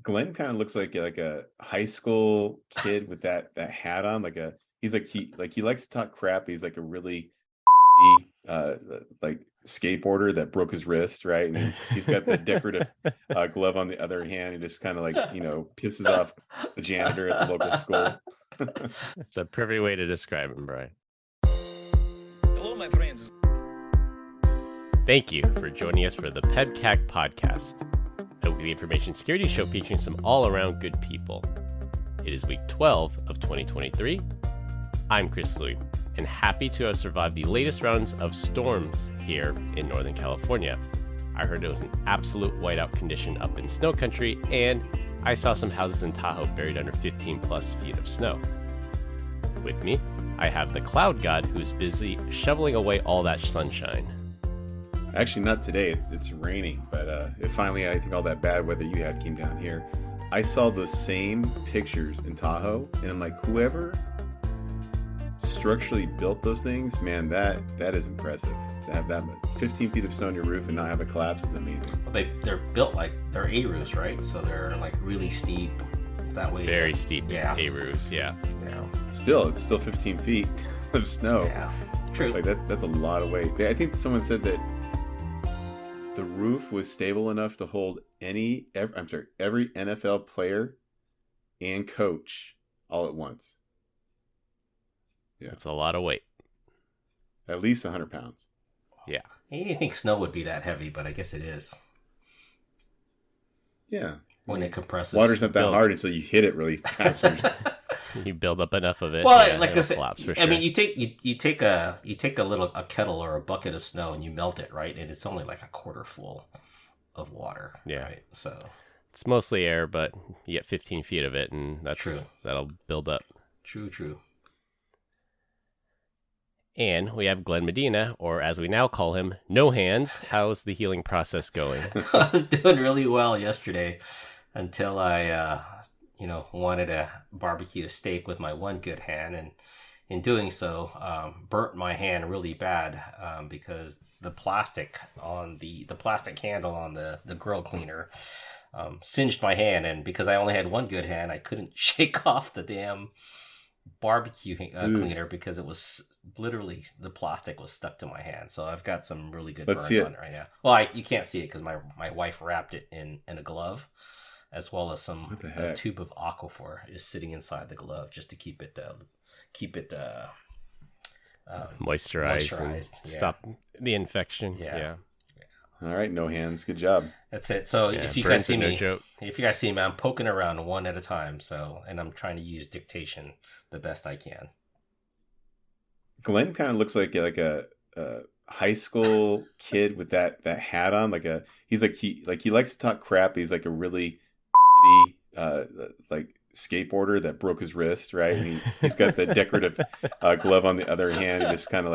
Glenn kind of looks like a high school kid with that hat on. He likes to talk crap. He's like a really uh like skateboarder that broke his wrist, right? And he's got the decorative glove on the other hand, and just kind of pisses off the janitor at the local school. It's a perfect way to describe him, Brian. Hello, my friends. Thank you for joining us for the PEBCAK Podcast, a weekly information security show featuring some all-around good people. It is week 12 of 2023. I'm Chris Louie, and happy to have survived the latest rounds of storms here in Northern California. I heard it was an absolute whiteout condition up in snow country, and I saw some houses in Tahoe buried under 15 plus feet of snow. With me, I have the cloud god who's busy shoveling away all that sunshine. Actually, not today. It's raining, but it finally, I think all that bad weather you had came down here. I saw those same pictures in Tahoe, and I'm like, whoever structurally built those things, man, that is impressive. To have that much 15 feet of snow on your roof and not have it collapse is amazing. Well, they're built like they're A-roofs, right? So they're like really steep. That way, Very steep A-roofs, yeah. It's still 15 feet of snow. Yeah, true. Like that's a lot of weight. I think someone said that the roof was stable enough to hold every NFL player and coach all at once. Yeah, It's a lot of weight. at least 100 pounds. Yeah. You didn't think snow would be that heavy, but I guess it is Yeah, when it compresses. water's not that hard until you hit it really fast. You build up enough of it. Well, yeah, like I it'll said, collapse for I sure. mean, you take a kettle or a bucket of snow and you melt it, right? And it's only like a quarter full of water. Yeah. Right. So It's mostly air, but you get 15 feet of it, and that'll build up. true. And we have Glenn Medina, or as we now call him, No Hands. How's the healing process going? I was doing really well yesterday until I, wanted to barbecue a steak with my one good hand, and in doing so, burnt my hand really bad because the plastic on the plastic handle on the grill cleaner singed my hand, and because I only had one good hand, I couldn't shake off the damn barbecue cleaner because it was literally the plastic was stuck to my hand. So I've got some really good Let's burns see it. on it right now. Well, you can't see it because my wife wrapped it in a glove, as well as What the a heck? tube of Aquaphor is sitting inside the glove just to keep it Moisturized and yeah. stop the infection. Yeah. All right, no hands. Good job. That's it. So Yeah, if you burns guys see are no me, joke. I'm poking around one at a time. And I'm trying to use dictation the best I can. Glenn kind of looks like a high school kid with that hat on. He likes to talk crap. He's like a really skateboarder that broke his wrist, right? And he's got the decorative glove on the other hand, and just kind of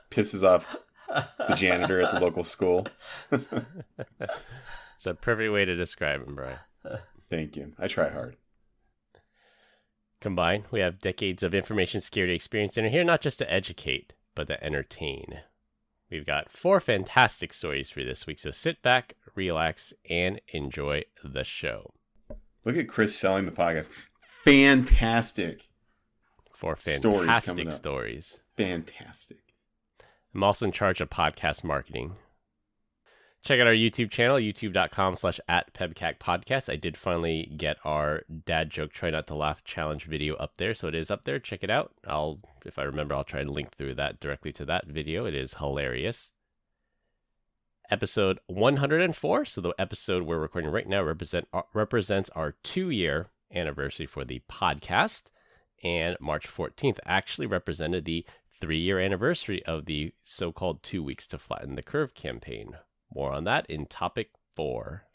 pisses off the janitor at the local school. It's a perfect way to describe him, Brian. Thank you. I try hard. Combined, we have decades of information security experience and are here not just to educate, but to entertain. We've got 4 fantastic stories for you this week, so sit back, relax, and enjoy the show. Look at Chris selling the podcast. Fantastic. 4 Stories fantastic coming up. stories. Fantastic. I'm also in charge of podcast marketing. Check out our YouTube channel, youtube.com/@PEBCAK Podcast. I did finally get our dad joke, try not to laugh challenge video up there. So it is up there. Check it out. If I remember, I'll try to link through that directly to that video. It is hilarious. Episode 104. So the episode we're recording right now represents our 2-year anniversary for the podcast. And March 14th actually represented the 3-year anniversary of the so-called 2 Weeks to Flatten the Curve campaign. More on that in topic 4.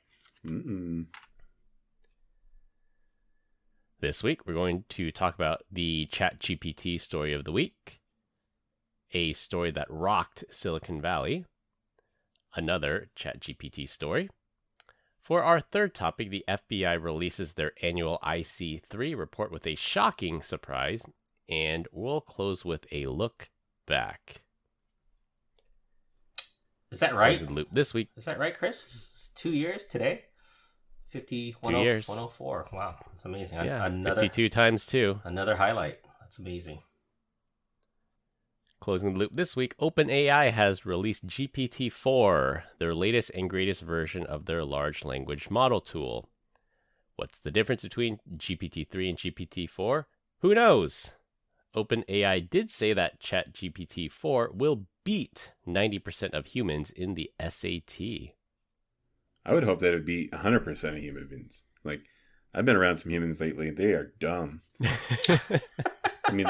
This week, we're going to talk about the ChatGPT story of the week, a story that rocked Silicon Valley, another ChatGPT story. For our third topic, the FBI releases their annual IC3 report with a shocking surprise, and we'll close with a look back. Is that right? Closing loop this week. Is that right, Chris? 2 years today? 50, 2 years. 104. Wow, that's amazing. Yeah, Another 52 times 2. Another highlight. That's amazing. Closing the loop this week, OpenAI has released GPT4, their latest and greatest version of their large language model tool. What's the difference between GPT-3 and GPT-4? Who knows? OpenAI did say that ChatGPT-4 will beat 90% of humans in the SAT. I would hope that it would be 100% of human beings. Like, I've been around some humans lately. They are dumb. I mean,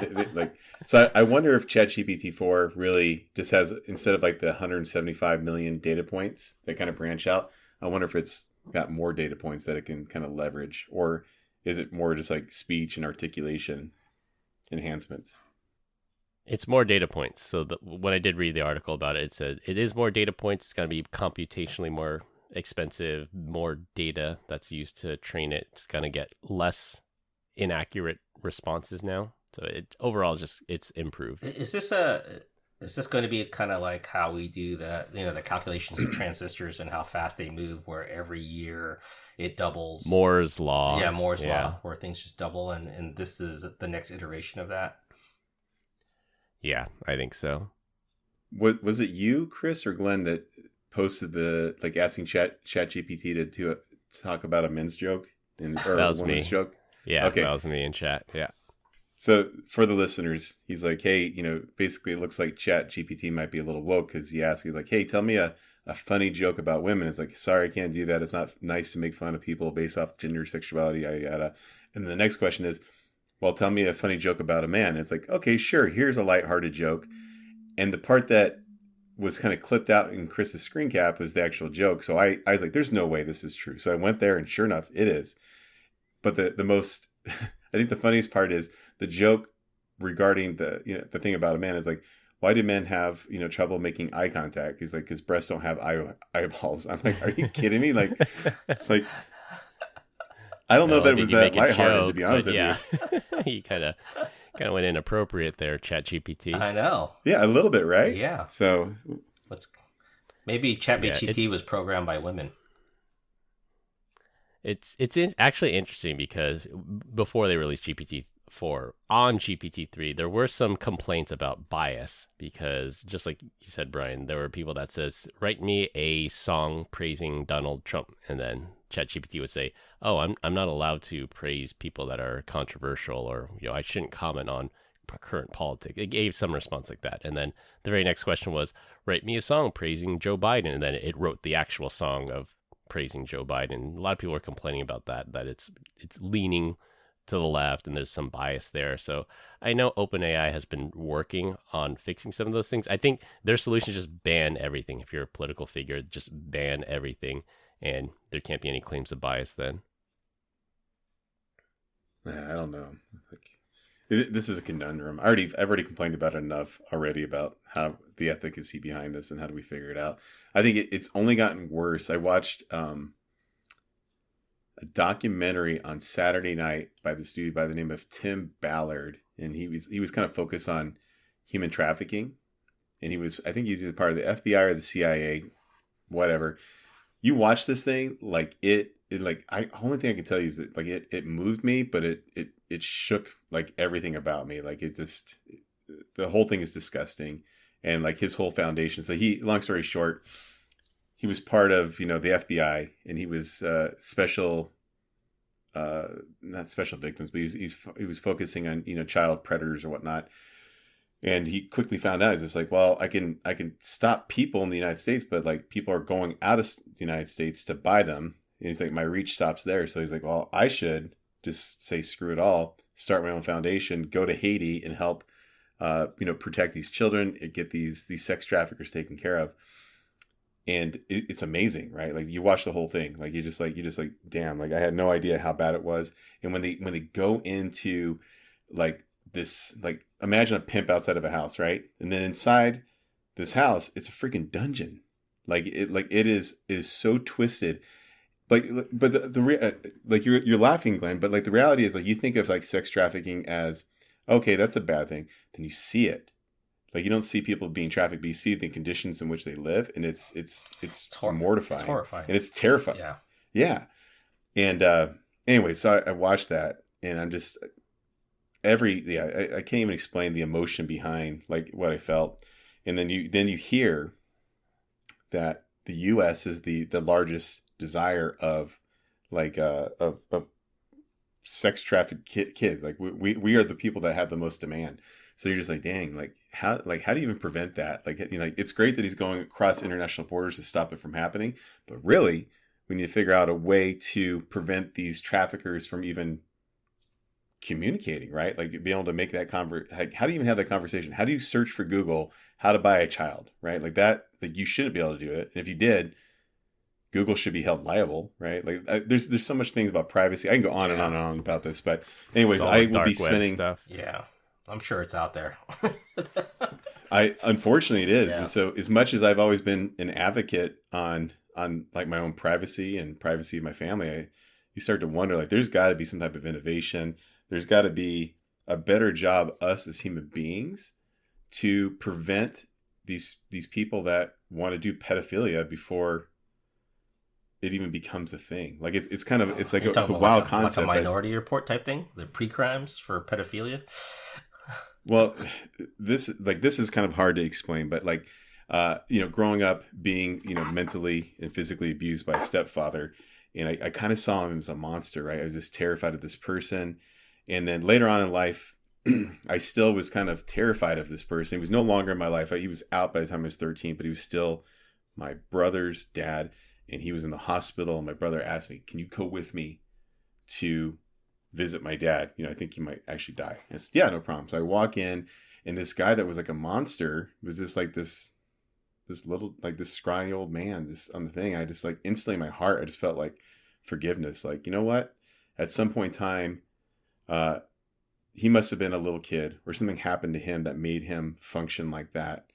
so I wonder if ChatGPT-4 really just has, instead of like the 175 million data points that kind of branch out, I wonder if it's got more data points that it can kind of leverage, or is it more just like speech and articulation enhancements? It's more data points. So when I did read the article about it, it said it is more data points. It's going to be computationally more expensive, more data that's used to train it. It's going to get less inaccurate responses now. So it overall is just, it's improved. Is this going to be kind of like how we do the calculations of transistors and how fast they move, where every year it doubles? Moore's law. Yeah, Moore's law, where things just double, and this is the next iteration of that. Yeah, I think so. Was it you, Chris, or Glenn that posted the asking ChatGPT to talk about a men's joke or that was a woman's me. joke? Yeah, okay. That was me in chat. Yeah. So for the listeners, he's like, hey, basically it looks like ChatGPT might be a little woke, because he's like, hey, tell me a funny joke about women. It's like, sorry, I can't do that. It's not nice to make fun of people based off gender, sexuality, yada, yada. And the next question is, well, tell me a funny joke about a man. It's like, okay, sure. Here's a lighthearted joke. And the part that was kind of clipped out in Chris's screen cap was the actual joke. So I was like, there's no way this is true. So I went there, and sure enough, it is. But the most, I think the funniest part is the joke regarding the thing about a man is like, why do men have, trouble making eye contact? He's like, his breasts don't have eyeballs. I'm like, are you kidding me? Like, I don't know that it was that lighthearted, to be honest with you. He kind of went inappropriate there, ChatGPT. I know. Yeah, a little bit, right? Yeah. So maybe ChatGPT was programmed by women. It's actually interesting because before they released GPT-4, on GPT-3, there were some complaints about bias, because just like you said, Brian, there were people that says, write me a song praising Donald Trump, and then ChatGPT would say, oh, I'm not allowed to praise people that are controversial, or I shouldn't comment on current politics. It gave some response like that, and then the very next question was, write me a song praising Joe Biden, and then it wrote the actual song of praising Joe Biden. A lot of people are complaining about that it's leaning to the left and there's some bias there. So I know OpenAI has been working on fixing some of those things. I think their solution is just ban everything. If you're a political figure, just ban everything, and there can't be any claims of bias then. Yeah, I don't know. This is a conundrum. I've already complained about it enough already about how the efficacy behind this and how do we figure it out. I think it's only gotten worse. I watched a documentary on Saturday night by this dude by the name of Tim Ballard, and he was kind of focused on human trafficking, and I think he's either part of the FBI or the CIA, whatever. You watch this thing, like only thing I can tell you is that like it moved me, but it shook like everything about me. Like the whole thing is disgusting, and like his whole foundation. So long story short, he was part of the FBI, and he was not special victims, but he was focusing on child predators or whatnot. And he quickly found out, it's like, well, I can stop people in the United States, but like people are going out of the United States to buy them. And he's like, my reach stops there. So he's like, well, I should just say, screw it all, start my own foundation, go to Haiti and help, protect these children and get these sex traffickers taken care of. And it's amazing, right? Like you watch the whole thing, like you just like, damn, like I had no idea how bad it was. And when they go into like this, like imagine a pimp outside of a house, right? And then inside this house, it's a freaking dungeon. It is so twisted. But you're laughing, Glenn, but like the reality is like you think of like sex trafficking as, okay, that's a bad thing. Then you see it. Like you don't see people being trafficked, but you see the conditions in which they live, and it's mortifying. It's horrifying. And it's terrifying. Yeah. Yeah. And anyway, so I watched that, and I'm just I can't even explain the emotion behind like what I felt. And then you hear that the U.S. is the largest desire of like of sex trafficked kids. Like we are the people that have the most demand. So you're just like, dang, how do you even prevent that? Like, you know, it's great that he's going across international borders to stop it from happening, but really we need to figure out a way to prevent these traffickers from even communicating, right? Like being able to make that how do you even have that conversation? How do you search for Google how to buy a child, right? Like that, like you shouldn't be able to do it. And if you did, Google should be held liable, right? Like there's so much things about privacy. I can go on and on and on about this, but anyways, I will be spending stuff. Yeah, I'm sure it's out there. Unfortunately it is. Yeah. And so as much as I've always been an advocate on like my own privacy and privacy of my family, you start to wonder, like, there's got to be some type of innovation. There's got to be a better job, us as human beings, to prevent these people that want to do pedophilia before it even becomes a thing. Like it's kind of, it's like it's a wild concept. Like a Minority Report type thing, the pre-crimes for pedophilia. Well, this is kind of hard to explain, but like, you know, growing up being, you know, mentally and physically abused by a stepfather, and I kind of saw him as a monster, right? I was just terrified of this person. And then later on in life, I still was kind of terrified of this person. He was no longer in my life. He was out by the time I was 13, but he was still my brother's dad. And he was in the hospital. And my brother asked me, can you go with me to visit my dad? You know, I think he might actually die. I said, yeah, no problem. So I walk in, and this guy that was like a monster was just like this little, like this scrawny old man, this on the thing. I just like instantly in my heart, I just felt like forgiveness. Like, you know what? At some point in time, he must have been a little kid or something happened to him that made him function like that.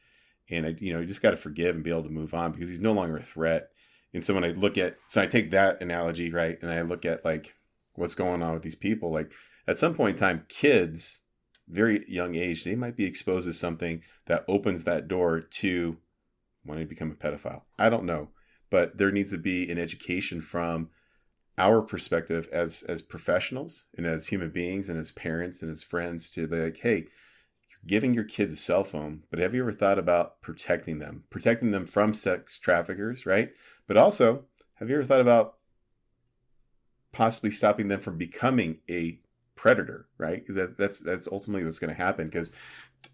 And you just got to forgive and be able to move on because he's no longer a threat. And so when I take that analogy, right, and I look at like what's going on with these people, like at some point in time, kids, very young age, they might be exposed to something that opens that door to wanting to become a pedophile. I don't know, but there needs to be an education from our perspective as professionals and as human beings and as parents and as friends to be like, hey, you're giving your kids a cell phone, but have you ever thought about protecting them from sex traffickers, right? But also, have you ever thought about possibly stopping them from becoming a predator, right? Because that's ultimately what's going to happen.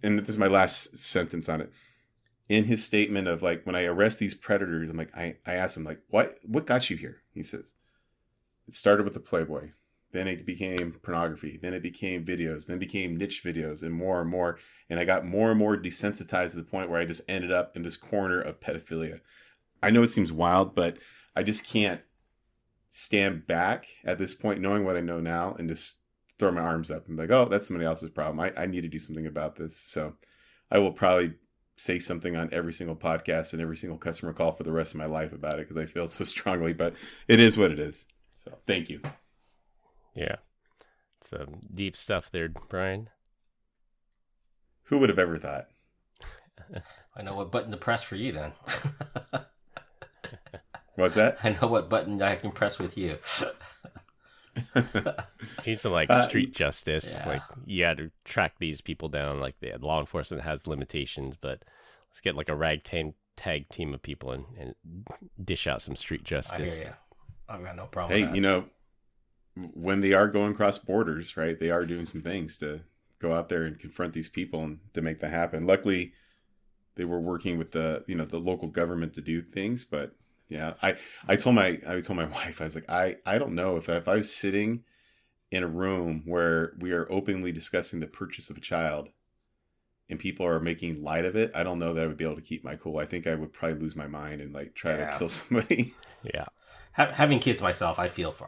And this is my last sentence on it. In his statement of like, when I arrest these predators, I'm like, I asked him like, what got you here? He says, it started with the Playboy. Then it became pornography. Then it became videos. Then it became niche videos and more. And I got more and more desensitized to the point where I just ended up in this corner of pedophilia. I know it seems wild, but I just can't stand back at this point, knowing what I know now, and just throw my arms up and be like, oh, that's somebody else's problem. I need to do something about this. So I will probably say something on every single podcast and every single customer call for the rest of my life about it because I feel so strongly, but it is what it is. So thank you. Yeah. Some deep stuff there, Brian. Who would have ever thought? I know what button to press for you then. What's that? I know what button I can press with you. Need some like street justice. Yeah. Like you got to track these people down. Like the law enforcement has limitations, but let's get like a ragtag team of people and dish out some street justice. I hear you. I've got no problem with that. Hey, you know, when they are going across borders, right, they are doing some things to go out there and confront these people and to make that happen. Luckily, they were working with the local government to do things, but yeah, I told my wife, I was like, I don't know if I was sitting in a room where we are openly discussing the purchase of a child and people are making light of it, I don't know that I would be able to keep my cool. I think I would probably lose my mind and like try to kill somebody. Yeah. Having kids myself, I feel for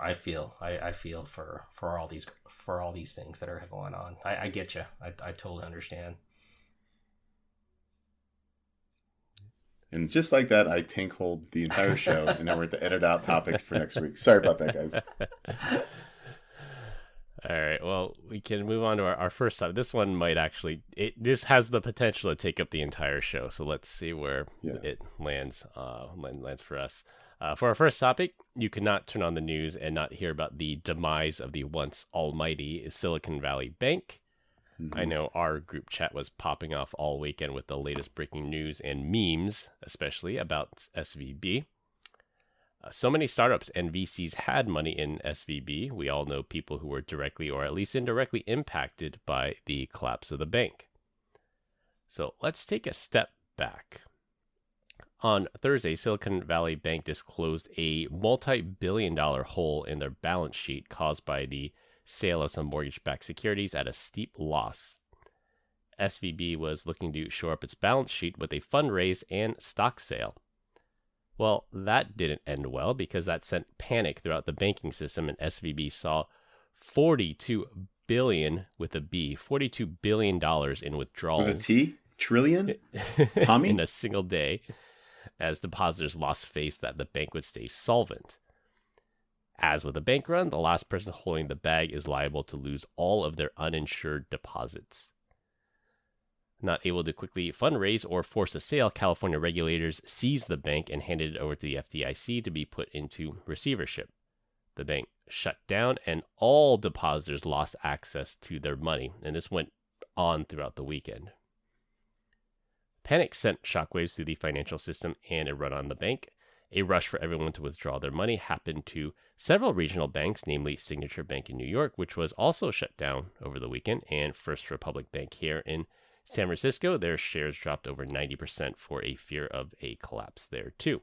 all these things that are going on. I get you. I totally understand. And just like that, I tank-holed the entire show, and now we're at the edit out topics for next week. Sorry about that, guys. All right. Well, we can move on to our first topic. This one might actually, this has the potential to take up the entire show. So let's see where it lands for us. For our first topic, you could not turn on the news and not hear about the demise of the once almighty Silicon Valley Bank. Mm-hmm. I know our group chat was popping off all weekend with the latest breaking news and memes, especially about SVB. So many startups and VCs had money in SVB. We all know people who were directly or at least indirectly impacted by the collapse of the bank. So let's take a step back. On Thursday, Silicon Valley Bank disclosed a multi-billion-dollar hole in their balance sheet caused by the sale of some mortgage-backed securities at a steep loss. SVB was looking to shore up its balance sheet with a fundraise and stock sale. Well, that didn't end well because that sent panic throughout the banking system, and SVB saw $42 billion with a B, $42 billion in withdrawals. With a T? Trillion? Tommy? In a single day, as depositors lost faith that the bank would stay solvent. As with a bank run, the last person holding the bag is liable to lose all of their uninsured deposits. Not able to quickly fundraise or force a sale, California regulators seized the bank and handed it over to the FDIC to be put into receivership. The bank shut down and all depositors lost access to their money, and this went on throughout the weekend. Panic sent shockwaves through the financial system and a run on the bank. A rush for everyone to withdraw their money happened to several regional banks, namely Signature Bank in New York, which was also shut down over the weekend, and First Republic Bank here in San Francisco. Their shares dropped over 90% for a fear of a collapse there too.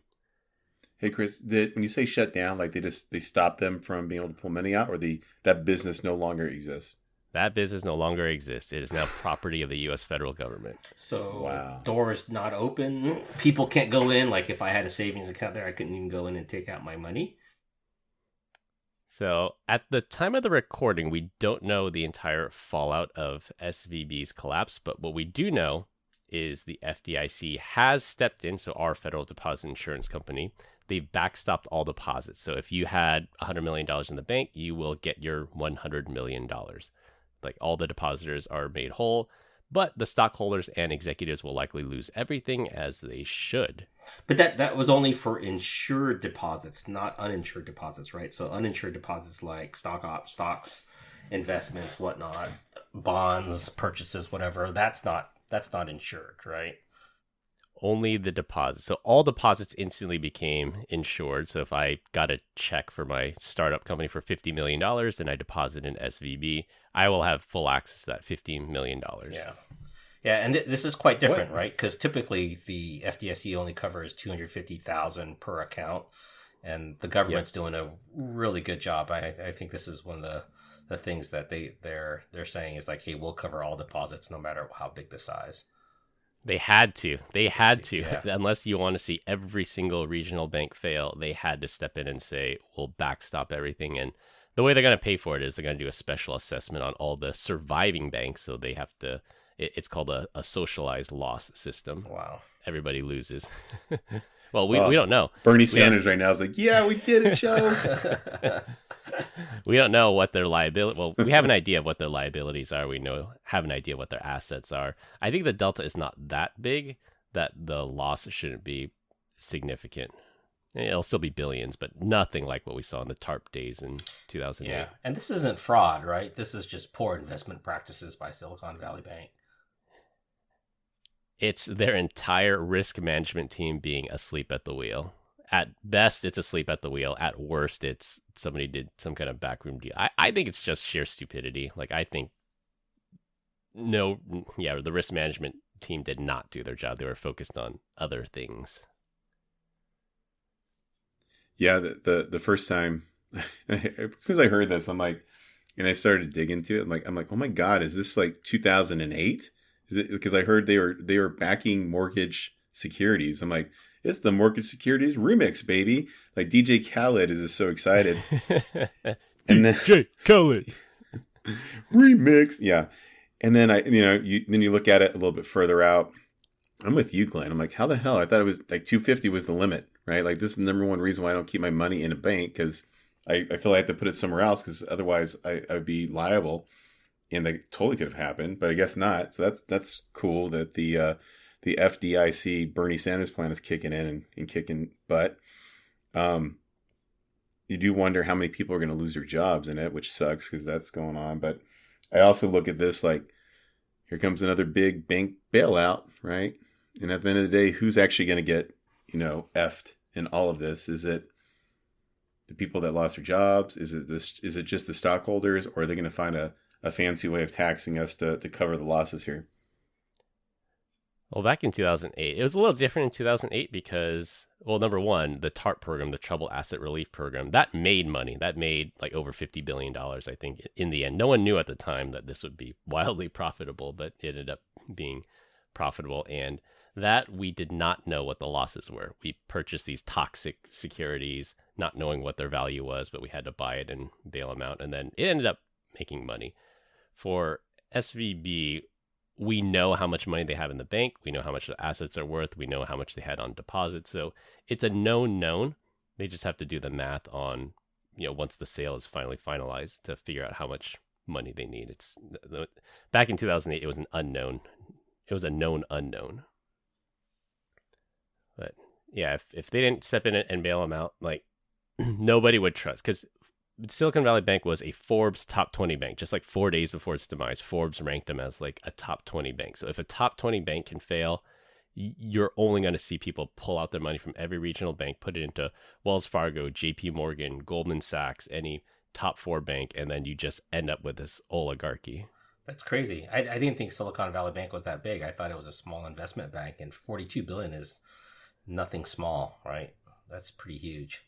Hey Chris, when you say shut down, like they stopped them from being able to pull money out, or that business no longer exists? That business no longer exists. It is now property of the U.S. federal government. So wow. Doors not open. People can't go in. Like if I had a savings account there, I couldn't even go in and take out my money. So at the time of the recording, we don't know the entire fallout of SVB's collapse, but what we do know is the FDIC has stepped in. So our Federal Deposit Insurance Company, they've backstopped all deposits. So if you had $100 million in the bank, you will get your $100 million. Like all the depositors are made whole, but the stockholders and executives will likely lose everything, as they should. But that was only for insured deposits, not uninsured deposits, right? So uninsured deposits like stocks, investments, whatnot, bonds, purchases, whatever. That's not insured, right? Only the deposits. So all deposits instantly became insured. So if I got a check for my startup company for $50 million and I deposit in SVB, I will have full access to that $15 million. Yeah. Yeah, and this is quite different, right? Because typically the FDIC only covers $250,000 per account, and the government's doing a really good job. I think this is one of the things that they're saying is like, hey, we'll cover all deposits no matter how big the size. They had to. Yeah. Unless you want to see every single regional bank fail, they had to step in and say, we'll backstop everything. And the way they're going to pay for it is they're going to do a special assessment on all the surviving banks. So they have to, it's called a socialized loss system. Wow. Everybody loses. Well, we don't know. Bernie Sanders right now is like, yeah, we did it, Joe. We don't know what their liability. Well, we have an idea of what their liabilities are. We have an idea what their assets are. I think the delta is not that big that the loss shouldn't be significant. It'll still be billions, but nothing like what we saw in the TARP days in 2008. Yeah, and this isn't fraud, right? This is just poor investment practices by Silicon Valley Bank. It's their entire risk management team being asleep at the wheel. At best, it's asleep at the wheel. At worst, it's somebody did some kind of backroom deal. I think it's just sheer stupidity. Like, I think the risk management team did not do their job. They were focused on other things. Yeah, the first time, as soon as I heard this, I'm like, and I started to dig into it. I'm like, oh my God, is this like 2008? Is it because I heard they were backing mortgage securities? I'm like, it's the mortgage securities remix, baby. Like DJ Khaled is just so excited. And then DJ Khaled remix, yeah. And then you look at it a little bit further out. I'm with you, Glenn. I'm like, how the hell? I thought it was like 250 was the limit, right? Like this is the number one reason why I don't keep my money in a bank, because I feel like I have to put it somewhere else, because otherwise I would be liable. And that totally could have happened, but I guess not. So that's cool that the FDIC Bernie Sanders plan is kicking in and kicking butt. You do wonder how many people are going to lose their jobs in it, which sucks because that's going on. But I also look at this like, here comes another big bank bailout, right? And at the end of the day, who's actually going to get, effed in all of this? Is it the people that lost their jobs? Is it just the stockholders, or are they going to find a fancy way of taxing us to cover the losses here? Well, back in 2008, it was a little different in 2008 because, well, number one, the TARP program, the Trouble Asset Relief Program, that made money. That made like over $50 billion, I think, in the end. No one knew at the time that this would be wildly profitable, but it ended up being profitable. And that we did not know what the losses were. We purchased these toxic securities, not knowing what their value was, but we had to buy it and bail them out. And then it ended up making money. For SVB, we know how much money they have in the bank. We know how much the assets are worth. We know how much they had on deposit. So it's a known. They just have to do the math on, once the sale is finally finalized to figure out how much money they need. Back in 2008, it was an unknown. It was a known unknown. But yeah, if they didn't step in and bail them out, like nobody would trust, because Silicon Valley Bank was a Forbes top 20 bank. Just like 4 days before its demise, Forbes ranked them as like a top 20 bank. So if a top 20 bank can fail, you're only going to see people pull out their money from every regional bank, put it into Wells Fargo, JP Morgan, Goldman Sachs, any top 4 bank, and then you just end up with this oligarchy. That's crazy. I didn't think Silicon Valley Bank was that big. I thought it was a small investment bank, and $42 billion is nothing small, right? That's pretty huge.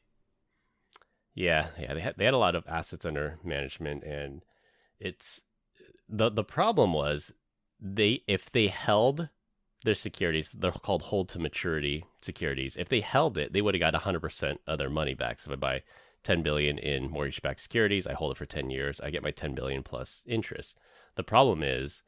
Yeah, they had a lot of assets under management, and it's the problem was if they held their securities, they're called hold to maturity securities. If they held it, they would have got 100% of their money back. So if I buy $10 billion in mortgage-backed securities, I hold it for 10 years, I get my $10 billion plus interest. The problem is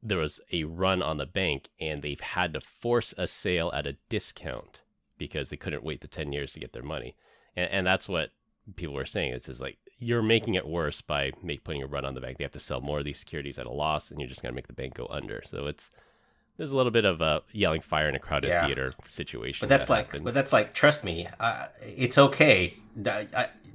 there was a run on the bank, and they've had to force a sale at a discount because they couldn't wait the 10 years to get their money. And that's what people were saying. It's like, you're making it worse by putting a run on the bank. They have to sell more of these securities at a loss, and you're just going to make the bank go under. So there's a little bit of a yelling fire in a crowded theater situation. But that's like, trust me, it's okay.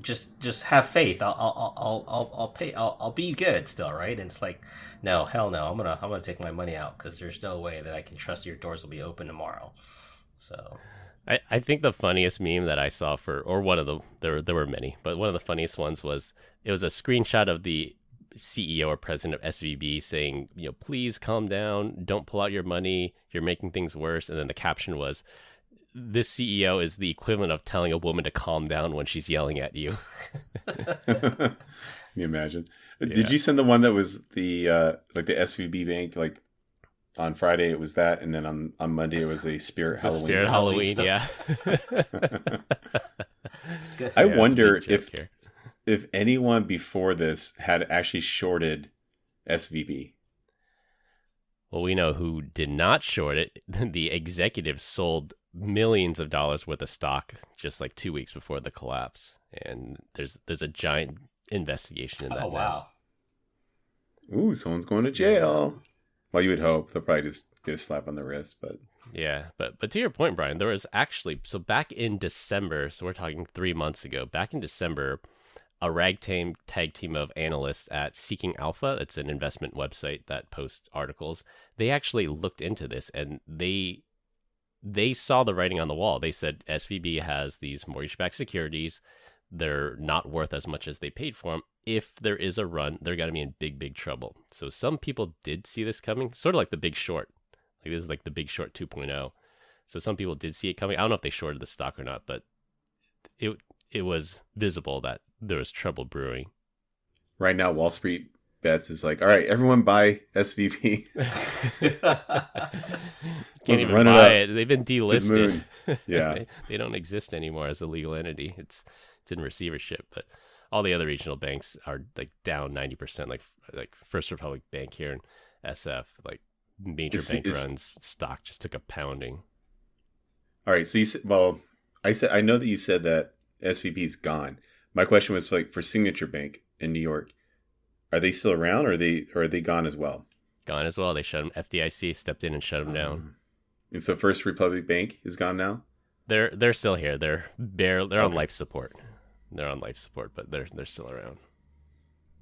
Just have faith. I'll pay. I'll be good still, right? And it's like, no, hell no. I'm gonna take my money out because there's no way that I can trust your doors will be open tomorrow. So. I think the funniest meme that I saw one of there were many, but one of the funniest ones was, it was a screenshot of the CEO or president of SVB saying, please calm down, don't pull out your money, you're making things worse. And then the caption was, this CEO is the equivalent of telling a woman to calm down when she's yelling at you. Can you imagine? Yeah. Did you send the one that was the SVB bank, like, on Friday it was that, and then on Monday it was a Spirit Halloween. Spirit Halloween, yeah. I wonder if anyone before this had actually shorted SVB. Well, we know who did not short it. The executives sold millions of dollars worth of stock just like 2 weeks before the collapse, and there's a giant investigation in that. Oh wow! Ooh, someone's going to jail. Well, you would hope. They'll probably just get a slap on the wrist, but... Yeah, but to your point, Brian, there was actually... So back in December, so we're talking 3 months ago, back in December, a ragtag team of analysts at Seeking Alpha, it's an investment website that posts articles, they actually looked into this, and they saw the writing on the wall. They said SVB has these mortgage-backed securities. They're not worth as much as they paid for them. If there is a run, they're going to be in big, big trouble. So some people did see this coming, sort of like the Big Short. Like, this is like the Big Short 2.0. So some people did see it coming. I don't know if they shorted the stock or not, but it was visible that there was trouble brewing. Right now, Wall Street Bets is like, all right, everyone buy SVB. Can't even buy it. They've been delisted. Yeah. they don't exist anymore as a legal entity. It's in receivership, but all the other regional banks are like down 90%, like First Republic Bank here in SF, like major bank runs, stock just took a pounding. All right. So I know that you said that SVB's gone. My question was like for Signature Bank in New York, are they still around or are they gone as well? Gone as well. They shut them. FDIC stepped in and shut them down. And so First Republic Bank is gone now? They're still here. They're on Okay. life support. They're on life support, but they're still around.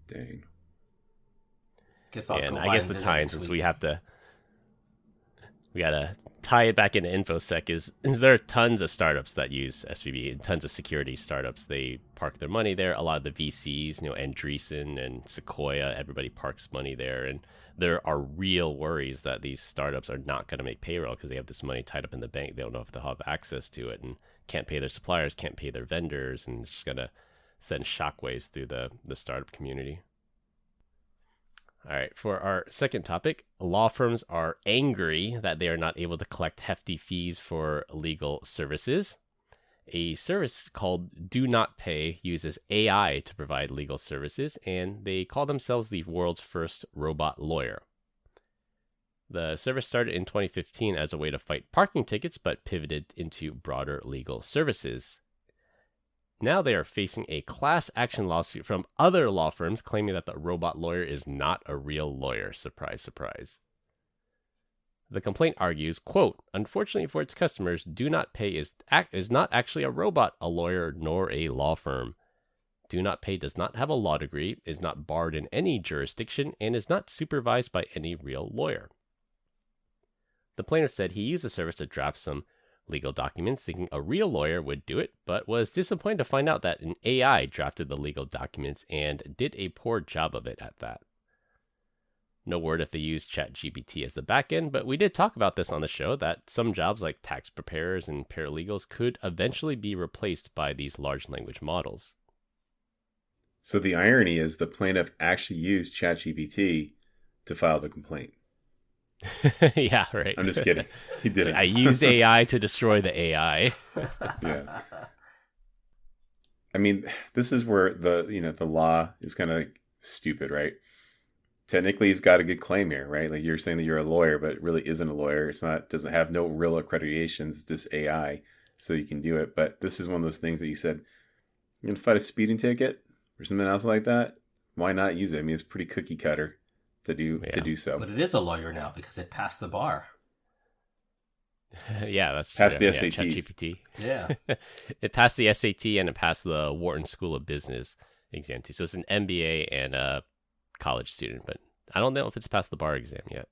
Dang. Guess I'll And go I by guess and the visit tie-in, next since week. we gotta tie it back into InfoSec, is there are tons of startups that use SVB and tons of security startups. They park their money there. A lot of the VCs, Andreessen and Sequoia, everybody parks money there. And there are real worries that these startups are not going to make payroll because they have this money tied up in the bank. They don't know if they'll have access to it and can't pay their suppliers, can't pay their vendors, and it's just going to send shockwaves through the startup community. All right, for our second topic, law firms are angry that they are not able to collect hefty fees for legal services. A service called Do Not Pay uses AI to provide legal services, and they call themselves the world's first robot lawyer. The service started in 2015 as a way to fight parking tickets, but pivoted into broader legal services. Now they are facing a class action lawsuit from other law firms claiming that the robot lawyer is not a real lawyer. Surprise, surprise. The complaint argues, quote, unfortunately for its customers, Do Not Pay is not actually a robot, a lawyer, nor a law firm. Do Not Pay does not have a law degree, is not barred in any jurisdiction, and is not supervised by any real lawyer. The plaintiff said he used the service to draft some legal documents, thinking a real lawyer would do it, but was disappointed to find out that an AI drafted the legal documents and did a poor job of it at that. No word if they used ChatGPT as the backend, but we did talk about this on the show, that some jobs like tax preparers and paralegals could eventually be replaced by these large language models. So the irony is the plaintiff actually used ChatGPT to file the complaint. Yeah, right. I'm just kidding. He didn't. I used AI to destroy the AI. Yeah. I mean, this is where the law is kind of stupid, right? Technically, he's got a good claim here, right? Like you're saying that you're a lawyer, but it really isn't a lawyer. It's not, doesn't have no real accreditations, just AI, so you can do it. But this is one of those things that you said, you're gonna fight a speeding ticket or something else like that. Why not use it? I mean, it's pretty cookie cutter to do so. But it is a lawyer now because it passed the bar. Yeah, that's Passed true. the SATs. ChatGPT. Yeah. It passed the SAT and it passed the Wharton School of Business exam too. So it's an MBA and a college student, but I don't know if it's passed the bar exam yet.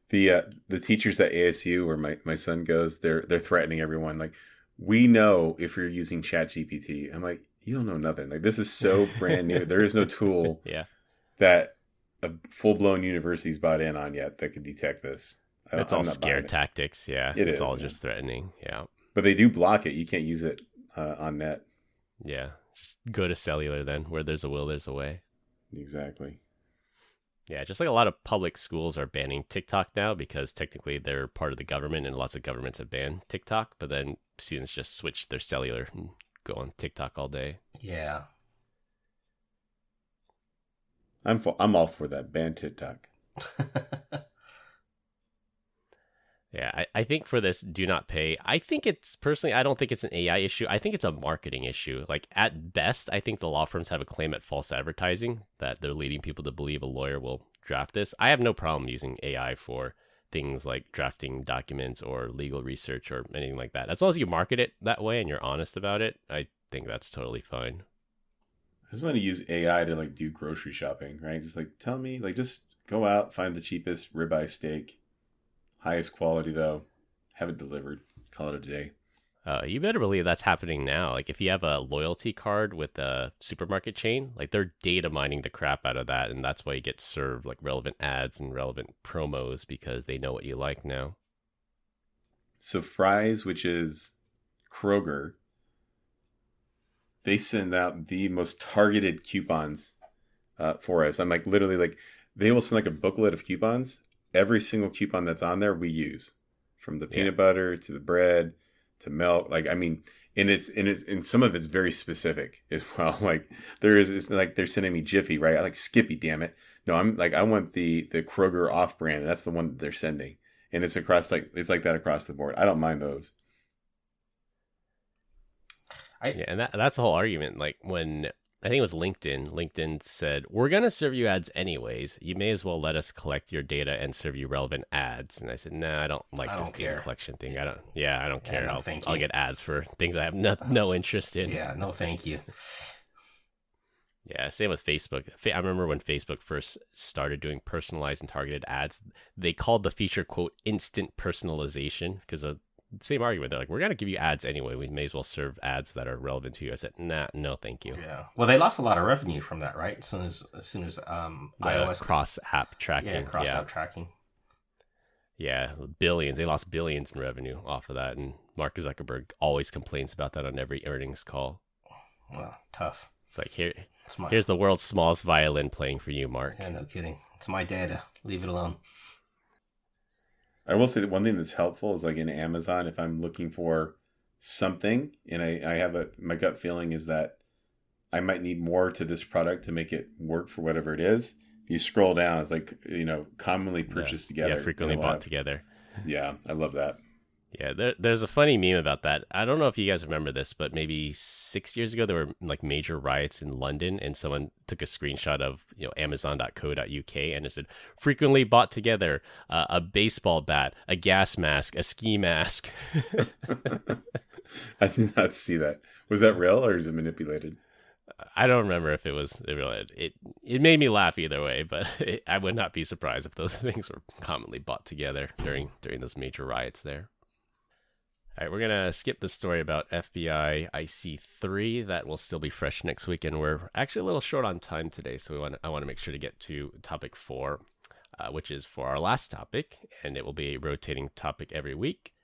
The teachers at ASU where my son goes, they're threatening everyone like, we know if you're using ChatGPT. I'm like, you don't know nothing. Like this is so brand new. There is no tool Yeah. that a full-blown university's bought in on yet that could detect this. It's I'm all not buying scare it. tactics. Yeah. It It's is, all yeah. just threatening. Yeah. But they do block it. You can't use it on net. Yeah. Just go to cellular then. Where there's a will, there's a way. Exactly. Yeah. Just like a lot of public schools are banning TikTok now because technically they're part of the government and lots of governments have banned TikTok, but then students just switch their cellular and go on TikTok all day. Yeah. I'm all for that. Ban TikTok. Yeah, I think for this Do Not Pay, I think it's personally, I don't think it's an AI issue. I think it's a marketing issue. Like at best, I think the law firms have a claim at false advertising that they're leading people to believe a lawyer will draft this. I have no problem using AI for things like drafting documents or legal research or anything like that. As long as you market it that way and you're honest about it, I think that's totally fine. I just want to use AI to like do grocery shopping, right? Just like tell me, like just go out, find the cheapest ribeye steak, highest quality though, have it delivered, call it a day. You better believe that's happening now. Like if you have a loyalty card with a supermarket chain, like they're data mining the crap out of that, and that's why you get served like relevant ads and relevant promos because they know what you like now. So Fry's, which is Kroger, they send out the most targeted coupons for us. I'm like literally like they will send like a booklet of coupons. Every single coupon that's on there we use, from the peanut butter to the bread to milk. Like I mean, and some of it's very specific as well. Like it's like they're sending me Jiffy, right? I like Skippy, damn it. No, I'm like I want the Kroger off brand. That's the one that they're sending, and it's across it's like that across the board. I don't mind those. Yeah, and that's the whole argument. Like when I think it was LinkedIn. LinkedIn said, "We're going to serve you ads anyways. You may as well let us collect your data and serve you relevant ads." And I said, "No, I don't like this data collection thing. I don't care. No, I'll get ads for things I have no interest in." Yeah, no, thank you. Yeah, same with Facebook. I remember when Facebook first started doing personalized and targeted ads, they called the feature, quote, instant personalization, because of the same argument. They're like, we're going to give you ads anyway. We may as well serve ads that are relevant to you. I said, nah, no, thank you. Yeah. Well, they lost a lot of revenue from that, right? As soon as iOS cross-app tracking. Yeah, cross-app tracking. Yeah, billions. They lost billions in revenue off of that. And Mark Zuckerberg always complains about that on every earnings call. Well, tough. It's like, here's the world's smallest violin playing for you, Mark. Yeah, no kidding. It's my data. Leave it alone. I will say that one thing that's helpful is like in Amazon, if I'm looking for something and I have my gut feeling is that I might need more to this product to make it work for whatever it is. If you scroll down, it's like, commonly purchased together. Yeah, frequently bought together. Yeah, I love that. Yeah, there's a funny meme about that. I don't know if you guys remember this, but maybe 6 years ago, there were like major riots in London, and someone took a screenshot of Amazon.co.uk, and it said, frequently bought together, a baseball bat, a gas mask, a ski mask. I did not see that. Was that real or is it manipulated? I don't remember if it was real. It made me laugh either way, but I would not be surprised if those things were commonly bought together during those major riots there. All right, we're going to skip the story about FBI IC3. That will still be fresh next week, and we're actually a little short on time today, so I want to make sure to get to topic 4, which is for our last topic, and it will be a rotating topic every week.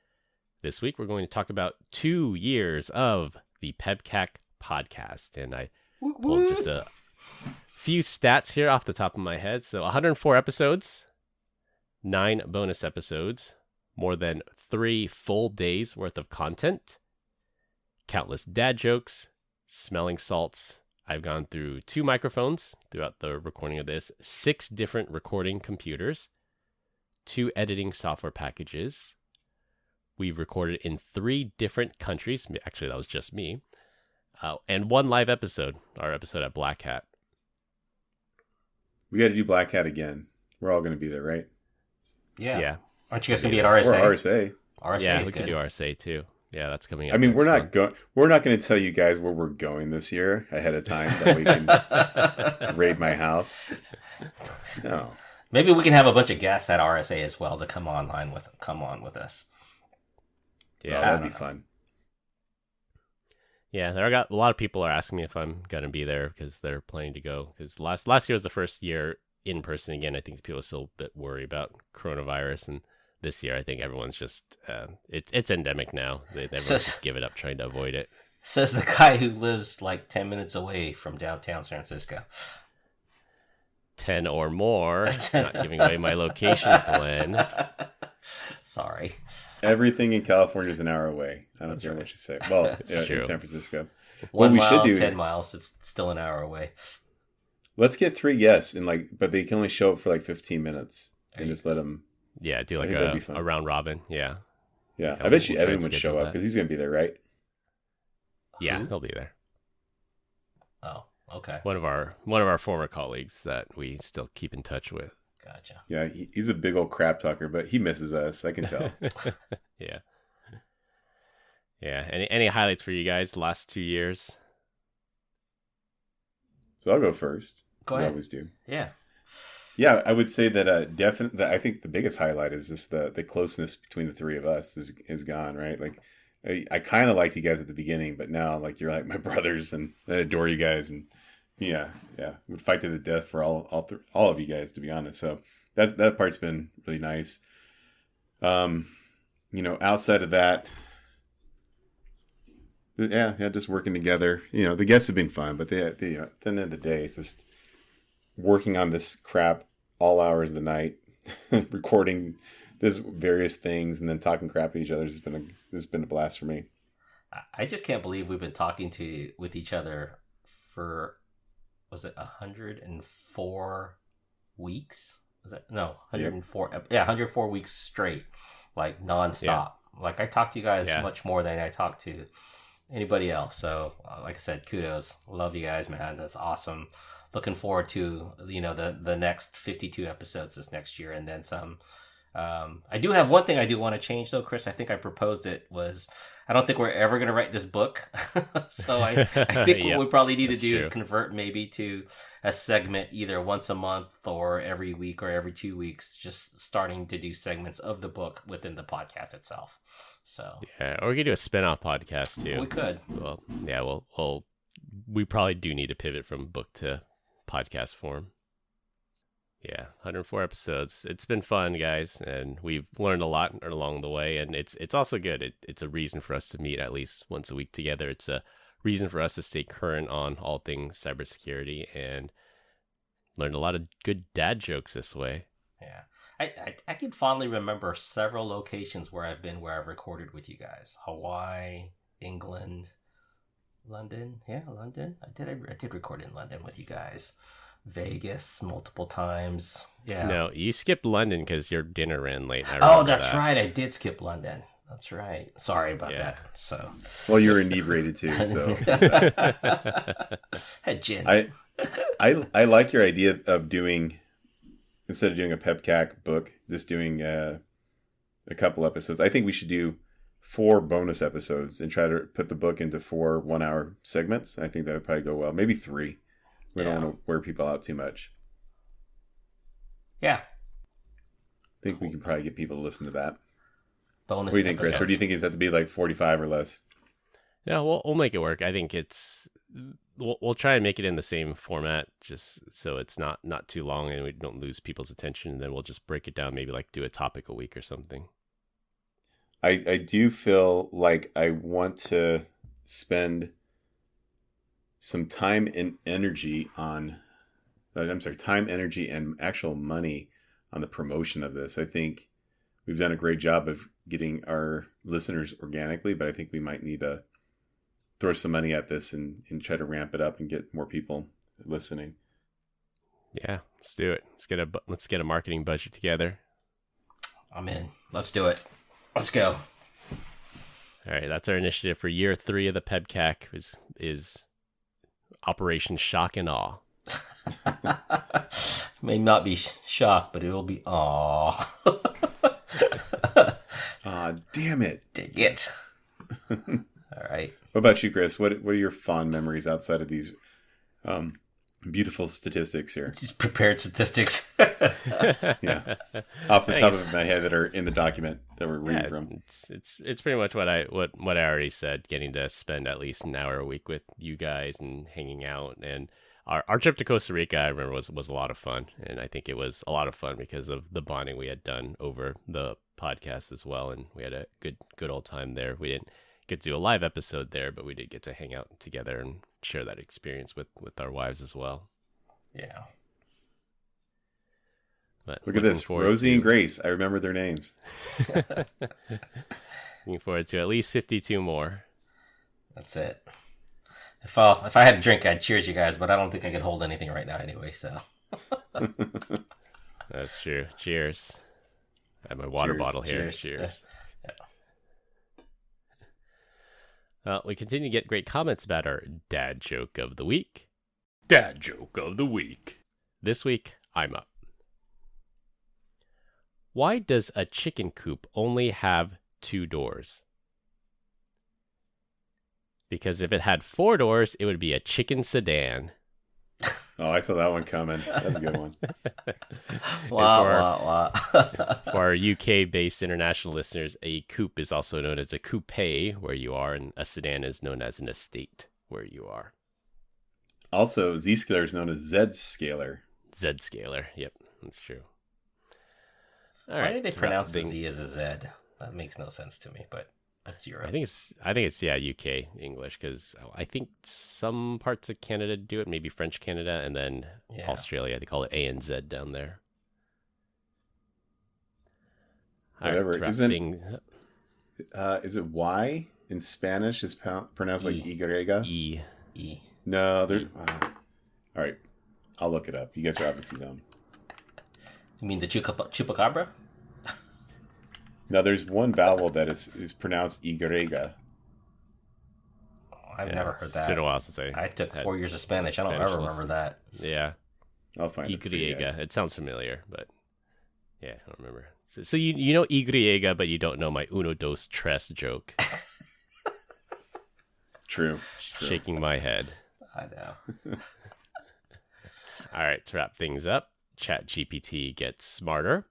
This week, we're going to talk about 2 years of the PEBCAK Podcast, and I pulled just a few stats here off the top of my head. So 104 episodes, 9 bonus episodes, more than 3 full days worth of content, countless dad jokes, smelling salts. I've gone through 2 microphones throughout the recording of this, 6 different recording computers, 2 editing software packages. We've recorded in 3 different countries. Actually, that was just me. And 1 live episode, our episode at Black Hat. We got to do Black Hat again. We're all going to be there, right? Yeah. Aren't you guys going to be at RSA? Or RSA. RSA yeah, we could do RSA too. Yeah, that's coming up. I mean, we're not going to tell you guys where we're going this year ahead of time so we can raid my house. No. Maybe we can have a bunch of guests at RSA as well to come on with us. Yeah, that'd be fun. Yeah, a lot of people are asking me if I'm going to be there because they're planning to go. Because last year was the first year in person again. I think people are still a bit worried about coronavirus, and this year I think everyone's just it's endemic now. Everyone's just give it up trying to avoid it. Says the guy who lives like 10 minutes away from downtown San Francisco. 10 or more. Not giving away my location, Glenn. Sorry. Everything in California is an hour away. I don't care what you say. Well, in San Francisco. 1 mile, 10 miles. It's still an hour away. Let's get 3 guests but they can only show up for like 15 minutes and just let them. Yeah, do like a round robin. Yeah. Yeah, I bet you Evan would show up because he's going to be there, right? Yeah, he'll be there. Oh, okay. One of our former colleagues that we still keep in touch with. Gotcha. Yeah, he's a big old crap talker, but he misses us. I can tell. Yeah. Yeah. Any highlights for you guys the last 2 years? So I'll go first. Go ahead. I always do. Yeah. Yeah, I would say that definitely. I think the biggest highlight is just the closeness between the 3 of us is gone. Right, like I kind of liked you guys at the beginning, but now like you're like my brothers, and I adore you guys, and yeah, would fight to the death for all of you guys, to be honest. So that part's been really nice. Outside of that, yeah, just working together. The guests have been fun, but at the end of the day, it's just working on this crap all hours of the night, recording this various things, and then talking crap at each other. This has been a blast for me. I just can't believe we've been talking with each other for, was it 104 weeks? Was it 104? Yep. Yeah, 104 weeks straight, like nonstop. Yeah. Like I talk to you guys much more than I talk to anybody else. So, like I said, kudos. Love you guys, man. That's awesome. Looking forward to, the next 52 episodes this next year and then some. I do have one thing I do want to change though, Chris. I think I proposed it was, I don't think we're ever going to write this book. So I think what we probably need to do is convert maybe to a segment either once a month or every week or every 2 weeks, just starting to do segments of the book within the podcast itself. So yeah, or we could do a spin-off podcast too. We could. Well, yeah, we probably do need to pivot from book to podcast form. Yeah, 104 episodes. It's been fun, guys, and we've learned a lot along the way, and it's also good. It's a reason for us to meet at least once a week together. It's a reason for us to stay current on all things cybersecurity and learned a lot of good dad jokes this way. Yeah. I can fondly remember several locations where I've been where I've recorded with you guys. Hawaii, England, London. Yeah, London. I did record in London with you guys. Vegas multiple times. Yeah. No, you skipped London because your dinner ran late. That's right. I did skip London. That's right. Sorry about that. So. Well, you were inebriated too. So. Had gin. I like your idea of doing, instead of doing a PEBCAK book, just doing a couple episodes. I think we should do 4 bonus episodes and try to put the book into 4 1-hour segments. I think that would probably go well. Maybe 3. We don't want to wear people out too much. Yeah. I think we can probably get people to listen to that. Bonus what do you think, Chris? Or do you think it's have to be like 45 or less? Yeah, we'll make it work. I think we'll try and make it in the same format, just so it's not too long and we don't lose people's attention. And then we'll just break it down, maybe like do a topic a week or something. I do feel like I want to spend some time and energy time, energy, and actual money on the promotion of this. I think we've done a great job of getting our listeners organically, but I think we might need to throw some money at this and try to ramp it up and get more people listening. Yeah, let's do it. Let's get a marketing budget together. I'm in. Let's do it. Let's go. All right, that's our initiative for year 3 of the PEBCAK is Operation Shock and Awe. May not be shock, but it will be awe. Damn it. Dang it. All right. What about you, Chris? What are your fond memories outside of these beautiful statistics here? Just prepared statistics. Yeah. Off the top of my head that are in the document that we're reading from. It's pretty much what I already said, getting to spend at least an hour a week with you guys and hanging out. And our trip to Costa Rica, I remember, was a lot of fun. And I think it was a lot of fun because of the bonding we had done over the podcast as well. And we had a good old time there. We didn't get to do a live episode there, but we did get to hang out together and share that experience with our wives as well. Yeah. But look at this, Rosie and Grace. I remember their names. Looking forward to at least 52 more. That's it. If I had a drink, I'd cheers you guys, but I don't think I could hold anything right now anyway, so. That's true. Cheers. I have my water bottle here. Cheers. Yeah. Well, we continue to get great comments about our dad joke of the week. Dad joke of the week. This week, I'm up. Why does a chicken coop only have 2 doors? Because if it had 4 doors, it would be a chicken sedan. Oh, I saw that one coming. That's a good one. Wow. For our UK-based international listeners, a coupe is also known as a coupe where you are, and a sedan is known as an estate where you are. Also, Z-scalar is known as Z-scalar. Z-scalar, yep, that's true. All right, did they pronounce the Z as a Z? That makes no sense to me, but that's Europe. I think it's UK English, because I think some parts of Canada do it, maybe French Canada, and then Australia, they call it ANZ down there. Whatever. Is it Y in Spanish is pronounced like Y? E. No, there. All right, I'll look it up. You guys are obviously dumb. You mean the chupacabra? No, there's one vowel that is pronounced Y. I've never heard that. It's been a while since I took 4 years of Spanish. I don't Spanish ever remember that. Yeah. I'll find it. Y. It sounds familiar, but yeah, I don't remember. So you know Y, but you don't know my uno dos tres joke. True. Shaking my head. I know. All right, to wrap things up, ChatGPT gets smarter.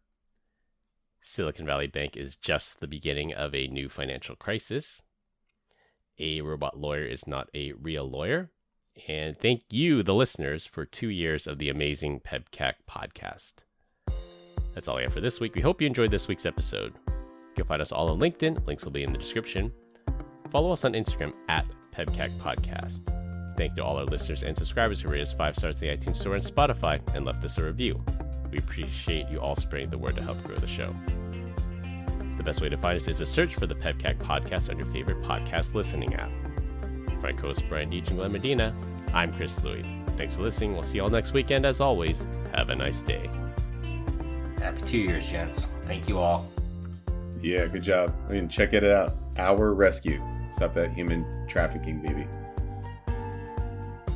Silicon Valley Bank is just the beginning of a new financial crisis. A robot lawyer is not a real lawyer. And thank you, the listeners, for 2 years of the amazing PEBCAK podcast. That's all I have for this week. We hope you enjoyed this week's episode. You can find us all on LinkedIn. Links will be in the description. Follow us on Instagram at PEBCAK Podcast. Thank you to all our listeners and subscribers who rated us 5 stars in the iTunes Store and Spotify and left us a review. We appreciate you all spreading the word to help grow the show. The best way to find us is to search for the PEBCAK Podcast on your favorite podcast listening app. For my co-host Brian Deitch and Glenn Medina, I'm Chris Louie. Thanks for listening. We'll see you all next weekend. As always, have a nice day. Happy 2 years, gents. Thank you all. Yeah, good job. I mean, check it out. Our Rescue. Stop that human trafficking, baby.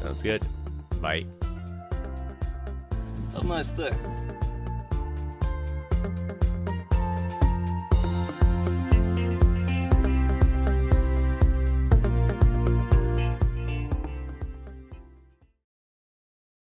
Sounds good. Bye. Have a nice day.